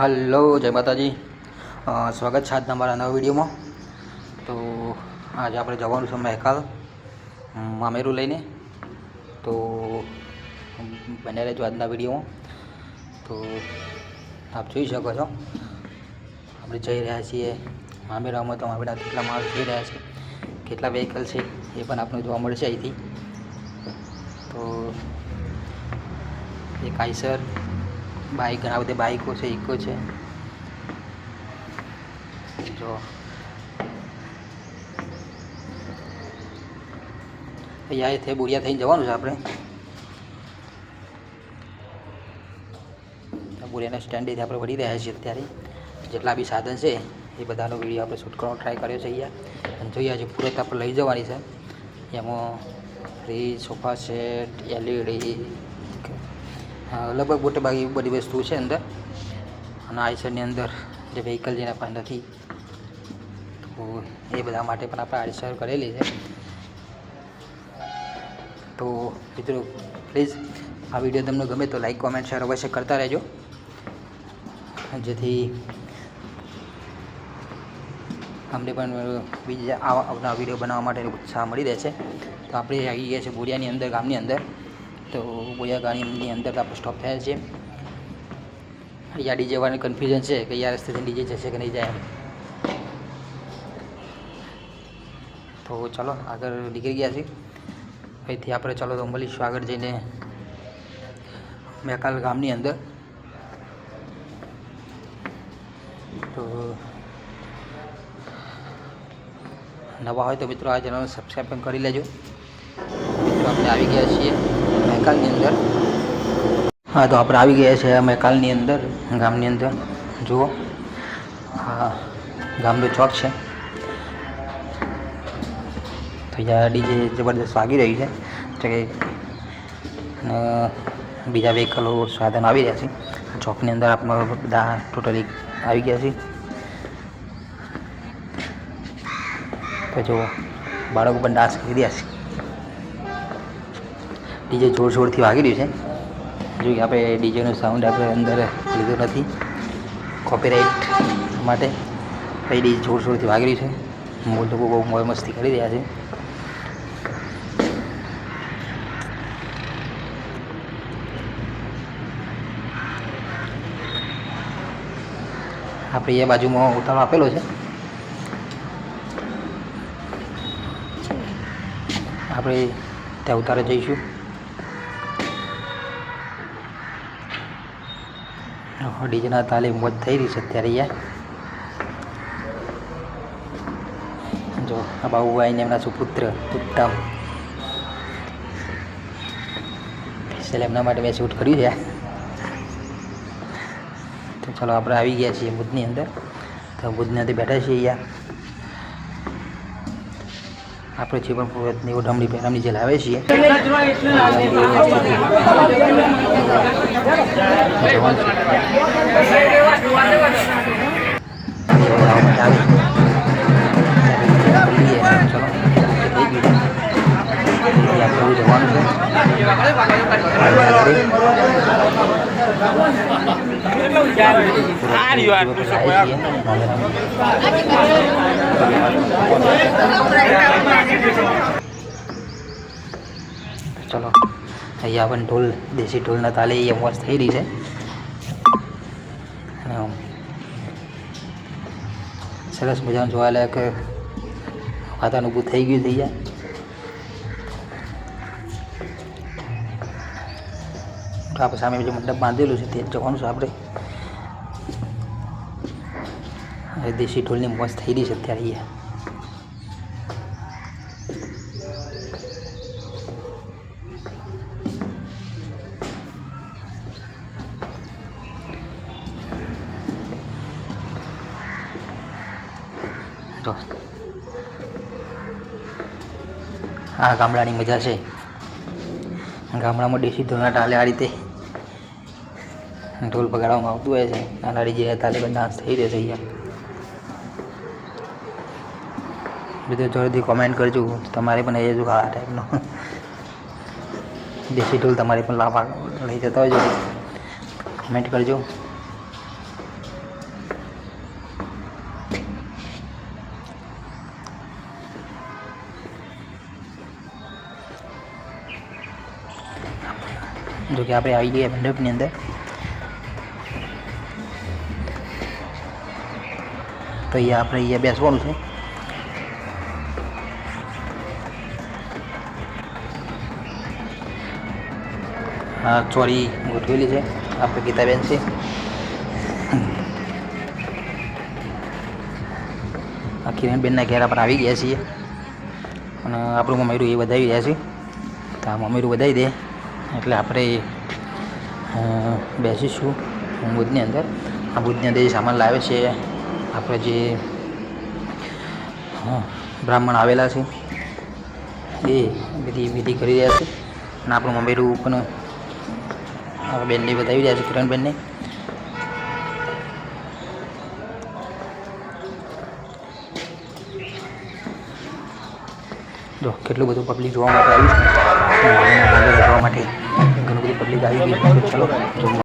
Hello, જય માતાજી. સ્વાગત છે આજના મારા નવા વિડીયોમાં. તો આજે આપણે જવાનું છે મહેકાલ મામેરું લઈને. તો બને રહેજો આજના વિડીયોમાં. તો આપ જોઈ શકો છો આપણે જઈ રહ્યા છીએ મામેરામાં. તો મામેરા કેટલા માણસ જઈ રહ્યા છે, કેટલા વ્હીકલ છે એ પણ આપણે જોવા મળશે અહીંથી. તો એક આઈસર બાઇક, ઘણા બધી બાઇકો છે, ઇકો છે. જો અહીંયાથી બોરિયા થઈને જવાનું છે આપણે. બોરિયાના સ્ટેન્ડેથી આપણે વળી રહ્યા છીએ અત્યારે. જેટલા બી સાધન છે એ બધાનો વિડીયો આપણે શૂટ કરવાનો ટ્રાય કર્યો છે અહીંયા. અને જોઈએ છે પૂરેત આપણે લઈ જવાની છે. એમાં ફ્રીજ, સોફા સેટ, એલઈડી, લગભગ મોટે ભાગે બધી વસ્તુ છે અંદર. અને આઈસરની અંદર જે વ્હીકલ જેના પાસે નથી, તો એ બધા માટે પણ આપણે આઈસર કરેલી છે. તો મિત્રો પ્લીઝ આ વિડીયો તમને ગમે તો લાઈક, કોમેન્ટ, શેર અવશ્ય કરતા રહેજો, જેથી અમને પણ બીજા આવા વિડીયો બનાવવા માટે ઉત્સાહ મળી રહે છે. તો આપણે આવી ગયા છીએ બોરિયાની અંદર, ગામની અંદર. તો બોરિયા ગામની અંદર આપણે સ્ટોપ થયા છીએ. અહીંયા ડીજે વાળાને કન્ફ્યુઝન છે કે અહીંયા રસ્તેથી ડીજે જશે કે નહીં જાય એમ. તો ચાલો આગળ નીકળી ગયા છીએ અહીંથી આપણે. ચાલો તો મળીશું આગળ જઈને મહેકાલ ગામની અંદર. તો નવા હોય તો મિત્રો આ ચેનલને સબસ્ક્રાઈબ પણ કરી લેજો. મિત્રો આપણે આવી ગયા છીએ મહેકાલની અંદર. હા, તો આપણે આવી ગયા છીએ મહેકાલની અંદર, ગામની અંદર. જુઓ, હા, ગામનો ચોક છે. તો અહીંયા ડીજે જબરદસ્ત વાગી રહી છે. એટલે કે બીજા વ્હીકલો, સાધનો આવી રહ્યા છે. ચોકની અંદર આપણે બધા ટોટલી આવી ગયા છીએ. તો જુઓ, બાળકો પણ ડાન્સ કરી રહ્યા છે. ડીજે જોર જોરથી વાગી રહ્યું છે. જો કે આપણે ડીજેનો સાઉન્ડ આપણે અંદર લીધો નથી કોપીરાઇટ માટે. પછી ડીજે જોર જોરથી વાગી રહ્યું છે. લોકો બહુ મોજ મસ્તી કરી રહ્યા છે. આપણે એ બાજુમાં ઉતારો આપેલો છે. આપણે ત્યાં ઉતારે જઈશું. ડીજેના તાલે મોજ થઈ રહી છે અત્યારે અહીંયા. જો આ બાબુભાઈ ને એમના સુપુત્ર ઉત્તમ, સ્પેશિયલ એમના માટે મેં શૂટ કર્યું છે. તો ચાલો આપણે આવી ગયા છીએ બુધની અંદર. તો બુધની અંદર બેઠા છીએ અહીંયા. આપણે જે પણ પૂરતની ઓઢમણી પહેરામણી જે લાવે છીએ ચલો અહીંયા પણ ઢોલ, દેશી ઢોલના તાલે અહીંયા મોજ થઈ રહી છે. અને સરસ મજાનું જોવાલાયક વાતાવરણ ઊભું થઈ ગયું થઈ જાય. તો આપણે સામે જે મંડપ બાંધેલું છે તે જવાનું છે આપણે. દેશી ઢોલની મોજ થઈ રહી છે અત્યારે અહીંયા. તો આ ગામડાની મજા છે. ગામડામાં દેશી ઢોલના તાલે આ રીતે ઢોલ બગાડવામાં આવતું હોય છે. નાના ડીજે તાલે પણ ડાન્સ થઈ રહ્યો છે અહીંયા. બધું જોરથી કોમેન્ટ કરજો, તમારે પણ એ જો આ ટાઈપનો દેશી ઢોલ તમારે પણ લાભ લઈ જતા હોય કમેન્ટ કરજો. જો કે આપણે આવી ગયા મંડપની અંદર. તો અહીંયા બેસવાનું છે. હા, ચોરી ગોઠવેલી છે. આપણે ગીતાબેન છે. આ કિરણબેનના ઘેર આપણે આવી ગયા છીએ અને આપણું મમેરું એ વધાવી રહ્યા છે. તો આ મમેરું વધાવી દે એટલે આપણે બેસીશું બુથની અંદર. આ બુથની અંદર જે સામાન લાવે છે આપણે જે બ્રાહ્મણ આવેલા છે એ બધી વિધિ કરી રહ્યા છે અને આપણું મમેરું પણ બેનને બતાવી રહ્યા છે, કિરણબેનને. જો કેટલું બધું પબ્લિક જોવા માટે આવ્યું છે. જોવા માટે ઘણું બધું પબ્લિક આવી ગયું. ચલો.